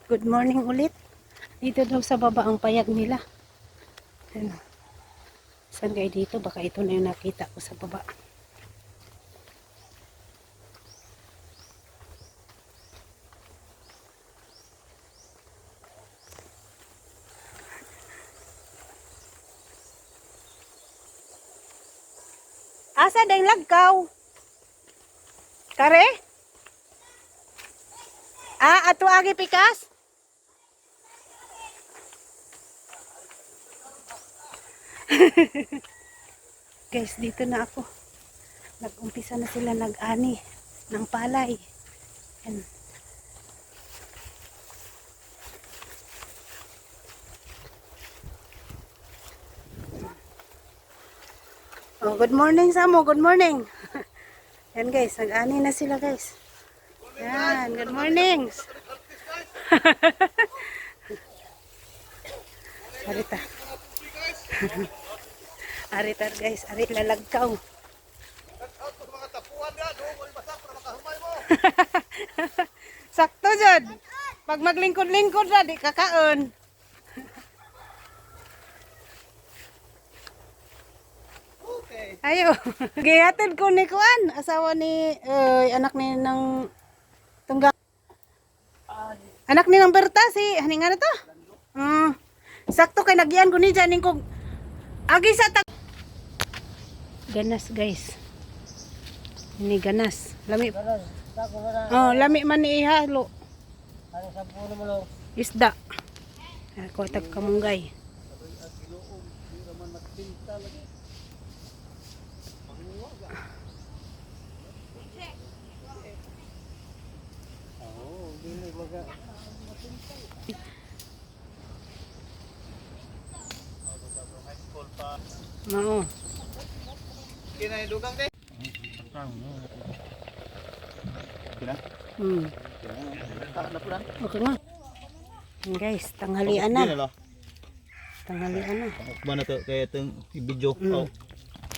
Good morning ulit. Dito daw sa baba ang payag nila. Ano? Saan kayo dito? Baka ito na yung nakita ko sa baba. Asa dang lagkaw? Kare? Ato agi pikas? Guys, dito na ako. Nag-umpisa na sila nag-ani ng palay. Yan. Oh, good morning Samo, good morning. Yan guys, nag-ani na sila guys. Yan, good morning. Arita. Arita guys, arit lalagkaw. Sakto jud. Pag maglingkod-lingkod ra di kakaon. Ayo, gihatid ko ni Kuan, asawa ni anak ni ng tungga. Anak ni ng Berta si haninga na to. Sakto kay nagyan ko ni janing ko. Agi sa ganas guys. Ini ganas. Lami. Oh, lami man ni ihalo. Isda. Ako tag kamunggay. Mao. Kinay dugang deh. Kina? Okay nga. Guys, tanghalian na. Tanghalian na. Mana to kaya itong video.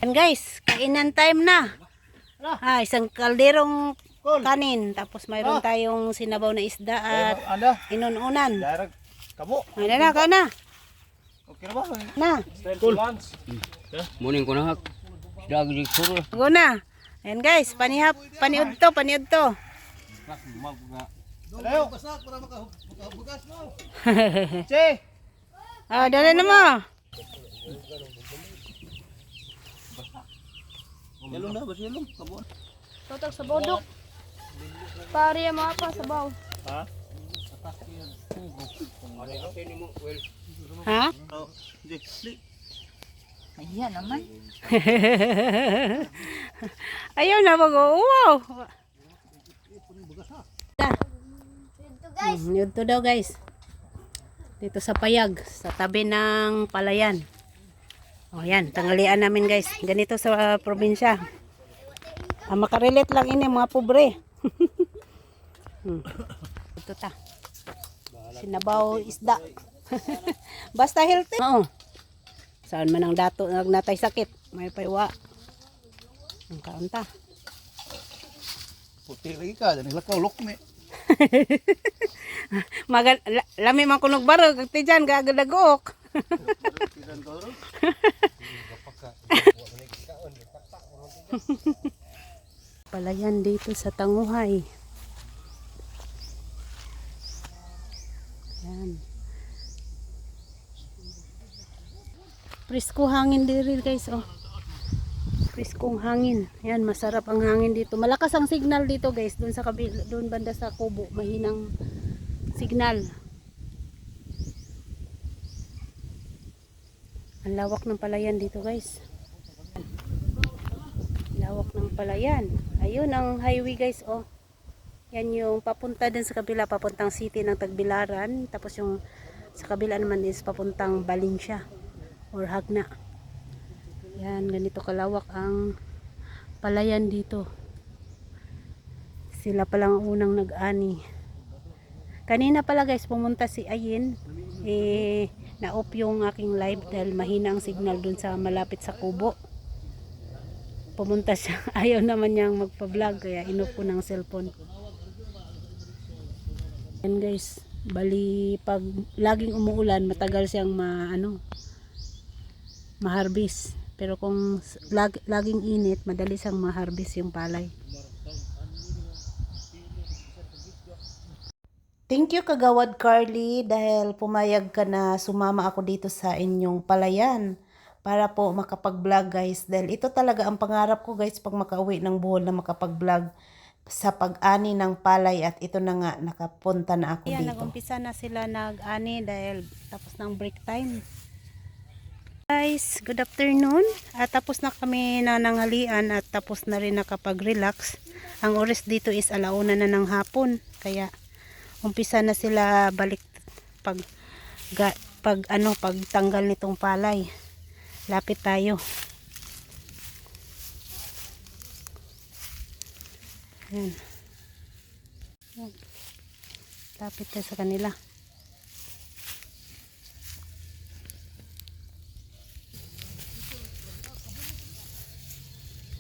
And guys, kainan time na. Isang kalderong kanin. Tapos mayroon tayong sinabaw na isda at inununan. Darag kamo. Ay na, ka na. Okay na ba? Na. Cool. Morning ko na hak. Dagi suru. Go na. Ayan guys, paniud to. Alayo. Basak para makabugas mo. Che. Dali na mo. Yalong na, basta yalong. Kabon. Totak sa bodok. Pari mo apa sa baw. Ha? Ha? Oh, di. Ayan naman. Ayaw na mag-uwaw. Dito daw guys. Dito sa payag, sa tabi ng palayan. O yan, tanghalian namin guys. Ganito sa probinsya. Makarelate lang ini mga pobre. Ito ta. Sinabaw isda. Basta healthy. Oo. Saan man ang dato nagnatay sakit. May paywa. Ang kaunta. Puti lagi ka, dan lakaw lokme. Lami man kunog barog kag tijan gagadagok. Palayan dito sa Tanguhay. Yan. Presko hangin diri guys, oh. Preskong hangin. Yan, masarap ang hangin dito. Malakas ang signal dito guys, doon sa kabila, doon banda sa Kubo, mahinang signal. Ang lawak ng palayan dito guys. Lawak ng palayan. Ayun ang highway guys, oh. Yan yung papunta din sa kabila, papuntang city ng Tagbilaran. Tapos yung sa kabila naman is papuntang Valencia or Hagna. Yan, ganito kalawak ang palayan dito. Sila palang unang nag-ani. Kanina pala guys, pumunta si Ayin. Na-off yung aking live dahil mahina ang signal dun sa malapit sa Kubo. Pumunta siya. Ayaw naman niyang magpa-vlog kaya in-off ko ng cellphone. Yan guys, Bali pag laging umuulan, matagal siyang ma-harvest. Pero kung laging init, madali siyang ma-harvest yung palay. Thank you Kagawad Carly dahil pumayag ka na sumama ako dito sa inyong palayan para po makapag-vlog guys. Dahil ito talaga ang pangarap ko guys pag makauwi ng Bohol na makapag-vlog sa pag-ani ng palay at ito na nga nakapunta na ako dito. Nag-umpisa na sila nag-ani dahil tapos ng break time. Guys, good afternoon. At tapos na kami na nanghalian at tapos na rin nakapag-relax. Ang oras dito is 1:00 na ng hapon. Kaya umpisa na sila balik pagtanggal nitong palay. Lapit tayo. Ayan. Lapit tayo sa kanila.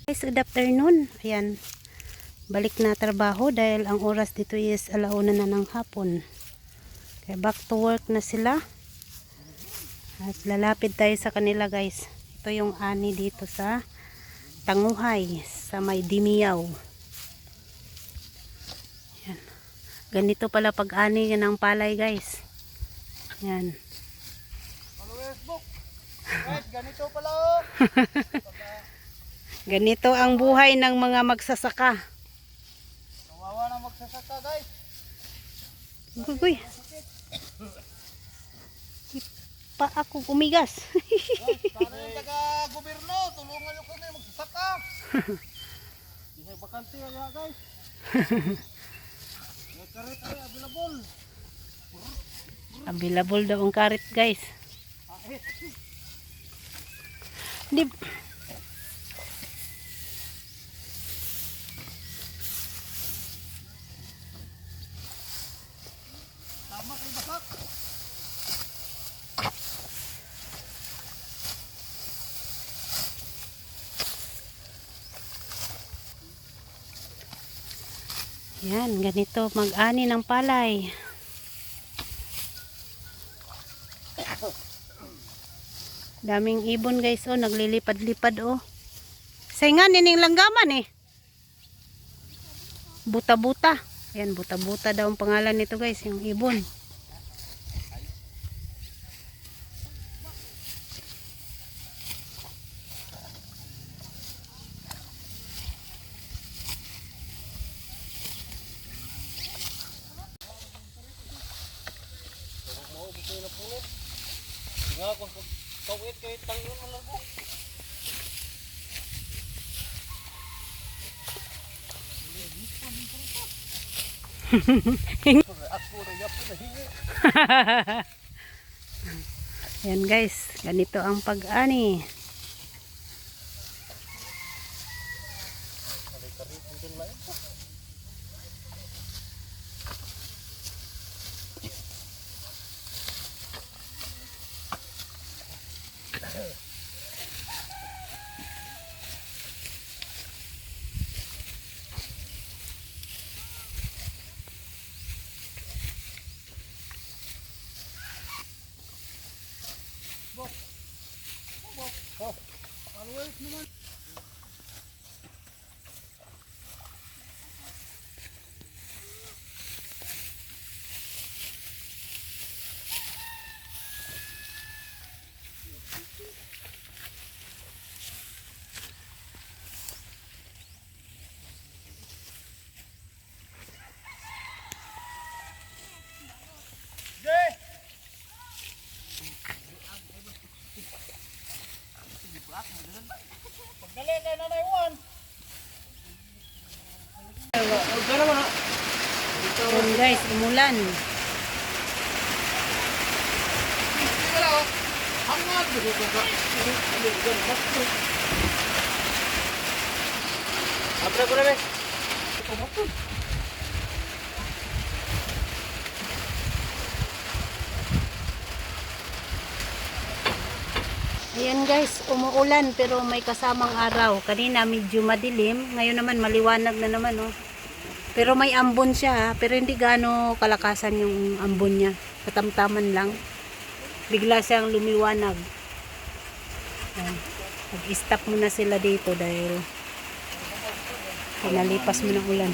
Guys, good afternoon. Ayan. Balik na trabaho dahil ang oras dito is 1:00 na ng hapon. Kaya back to work na sila. At lalapit tayo sa kanila guys. Ito yung ani dito sa Tanguhay, sa may Dimiyaw. Yan. Ganito pala pag-ani ng palay guys. Yan. Ganito pala. Ganito ang buhay ng mga magsasaka. Kawawa na magsasaka guys. Guy. Pa ako umigas. Sana yung taga-gobyerno, tulungan nyo kami magsasaka. Hindi bakante nga guys. May karit ay available. Available daw ang karit guys. Di Tama kay basak. Yan, ganito mag-ani ng palay. Daming ibon guys, oh, naglilipad-lipad, oh. Saingan, ining langgaman, eh. Buta-buta. Yan, buta-buta daw ang pangalan nito guys, yung ibon. Nga kung kawit kay tangyon mo lang ko. Yan guys, ganito ang pag-ani. Pagdali kay Nanay Juan. Yan guys, umulan. Hangad. Abra ko be. Ayan guys, umuulan pero may kasamang araw. Kanina medyo madilim, ngayon naman maliwanag na naman, oh. Pero may ambon siya ha. Pero hindi gaano kalakasan yung ambon niya. Katamtaman lang. Bigla siyang lumiwanag. Yan. Nag-stop muna sila dito dahil pinalipas mo ng ulan.